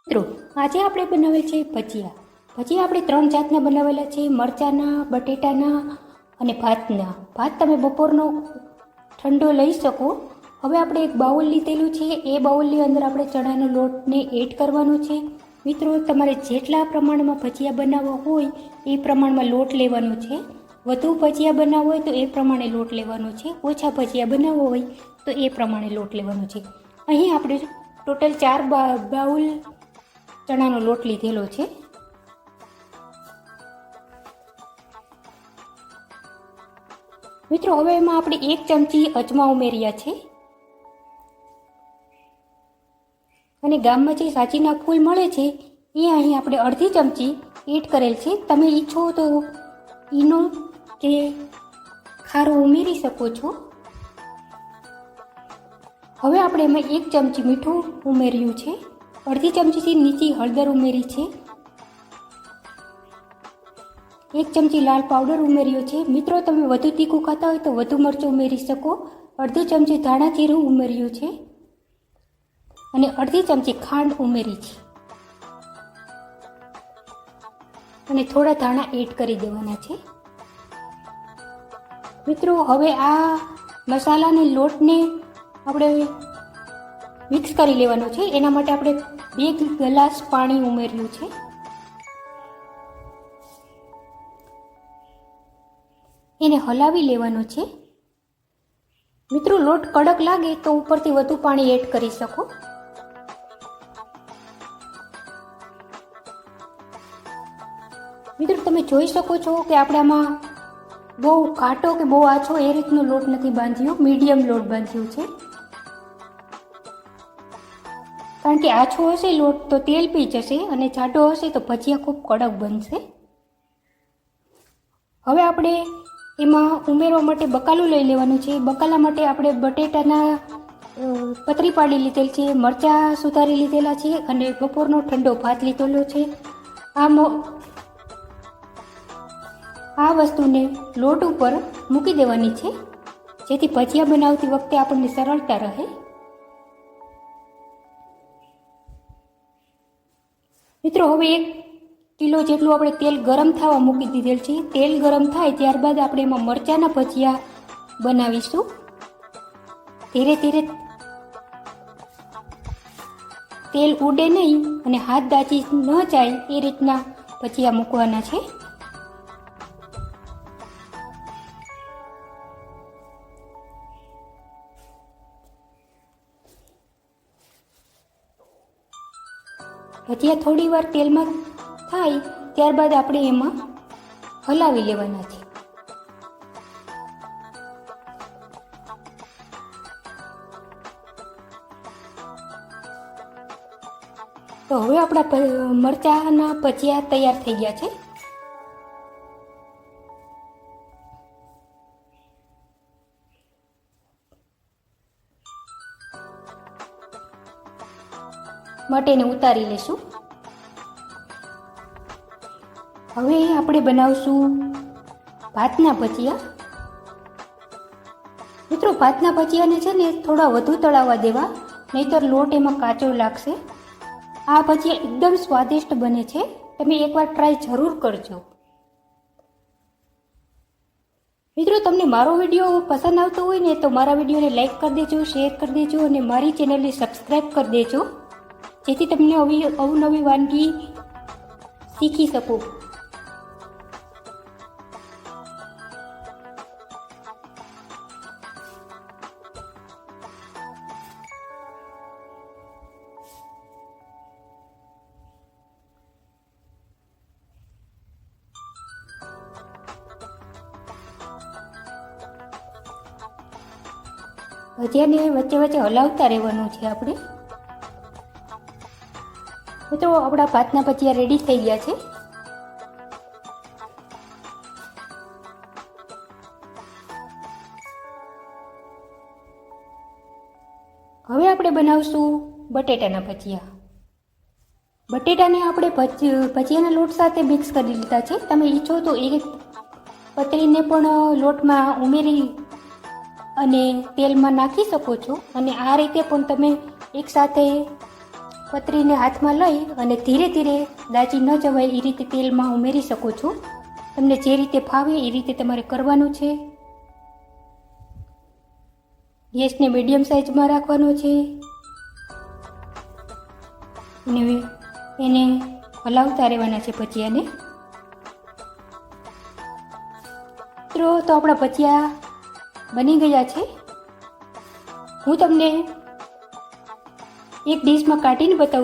મિત્રો આજે આપણે બનાવેલ છે ભજીયા. ભજીયા આપણે 3 જાતના બનાવેલા છે, મરચાના, બટેટાના અને ભાતના. ભાત તમે બપોરનો ઠંડો લઈ શકો. હવે આપણે એક બાઉલ લીધેલું છે, એ બાઉલની અંદર આપણે ચણાનો લોટને એડ કરવાનો છે. મિત્રો તમારે જેટલા પ્રમાણમાં ભજીયા બનાવવા હોય એ પ્રમાણમાં લોટ લેવાનો છે. વધુ ભજીયા બનાવવા હોય તો એ પ્રમાણે લોટ લેવાનો છે, ઓછા ભજીયા બનાવવા હોય તો એ પ્રમાણે લોટ લેવાનો છે. અહીં આપણે ટોટલ 4 બાઉલ ચણાનો લોટ લીધેલો છે. મિત્રો હવે એમાં આપણે 1 ચમચી અજમા ઉમેર્યા છે અને ગામમાં જે સાચીના ફૂલ મળે છે એ અહીં આપણે અડધી ચમચી એડ કરેલ છે. તમે ઈચ્છો તો ઈનો કે ખારો ઉમેરી શકો છો. હવે આપણે એમાં 1 ચમચી મીઠું ઉમેર્યું છે, અડધી ચમચીથી નીચી હળદર ઉમેરી છે, 1 ચમચી લાલ પાવડર ઉમેર્યો છે. મિત્રો તમે વધુ તીખું ખાતા હોય તો વધુ મરચું ઉમેરી શકો. અડધી ચમચી ધાણા જીરું ઉમેર્યું છે અને અડધી ચમચી ખાંડ ઉમેરી છે અને થોડા ધાણા એડ કરી દેવાના છે. મિત્રો હવે આ મસાલાને લોટને આપણે મિક્સ કરી લેવાનો છે. એના માટે આપણે 2 ગ્લાસ પાણી ઉમેર્યું છે. એને હલાવી લેવાનો છે. મિત્રો લોટ કડક લાગે તો ઉપરથી વધુ પાણી એડ કરી શકો. મિત્રો તમે જોઈ શકો છો કે આપણે આમાં બહુ ઘાટો કે બહુ આછો એ રીતનો લોટ નથી બાંધ્યો, મીડિયમ લોટ બાંધ્યો છે. કારણ કે આછો હશે લોટ તો તેલ પી જશે અને જાડો હશે તો ભજીયા ખૂબ કડક બનશે. હવે આપણે એમાં ઉમેરવા માટે બકાલું લઈ લેવાનું છે. બકાલા માટે આપણે બટેટાના પતરી પાડી લીધેલ છે, મરચાં સુધારી લીધેલા છે અને બપોરનો ઠંડો ભાત લીધેલો છે. આ વસ્તુને લોટ ઉપર મૂકી દેવાની છે જેથી ભજીયા બનાવતી વખતે આપણને સરળતા રહે. મિત્રો હવે 1 કિલો જેટલું આપણે તેલ ગરમ થવા મૂકી દીધેલ છે. તેલ ગરમ થાય ત્યારબાદ આપણે એમાં મરચાંના ભજીયા બનાવીશું. ધીરે ધીરે તેલ ઉડે નહીં અને હાથ દાજી ન જાય એ રીતના ભજીયા મૂકવાના છે. ભજીયા થોડી વાર તેલમાં થાય ત્યારબાદ આપણે એમાં હલાવી લેવાના છે. તો હવે આપણા મરચાંના ભજીયા તૈયાર થઈ ગયા છે. માટે એને ઉતારી લેશું. હવે આપણે બનાવશું ભાતના ભજીયા. મિત્રો ભાતના ભજીયાને છે ને થોડા વધુ તળાવવા દેવા, નહીંતર લોટ એમાં કાચો લાગશે. આ ભજીયા એકદમ સ્વાદિષ્ટ બને છે, તમે એકવાર ટ્રાય જરૂર કરજો. મિત્રો તમને મારો વિડીયો પસંદ આવતો હોય ને તો મારા વિડીયોને લાઈક કરી દેજો, શેર કરી દેજો અને મારી ચેનલને સબસ્ક્રાઈબ કરી દેજો જેથી તમને અવનવી વાનગી શીખી શકો. ભજીયાને વચ્ચે વચ્ચે હલાવતા રહેવાનું છે આપણે. મિત્રો આપણા ભાતના ભજીયા રેડી થઈ ગયા છે. હવે આપણે બનાવશું બટેટાના ભજીયા. બટેટાને આપણે ભજીયાના લોટ સાથે મિક્સ કરી લીધા છે. તમે ઈચ્છો તો એક પતરીને પણ લોટમાં ઉમેરી અને તેલમાં નાખી શકો છો અને આ રીતે પણ તમે એકસાથે પતરીને હાથમાં લઈ અને ધીરે ધીરે દાજી ન જવાય એ રીતે તેલમાં ઉમેરી શકો છો. તમને જે રીતે ફાવે એ રીતે તમારે કરવાનું છે. ગેસને મીડિયમ સાઇઝમાં રાખવાનો છે અને એને હલાવતા રહેવાના છે ભજીયાને. મિત્રો તો આપણા ભજીયા બની ગયા છે. હું તમને એક ડીશમાં કાઢીને બતાવું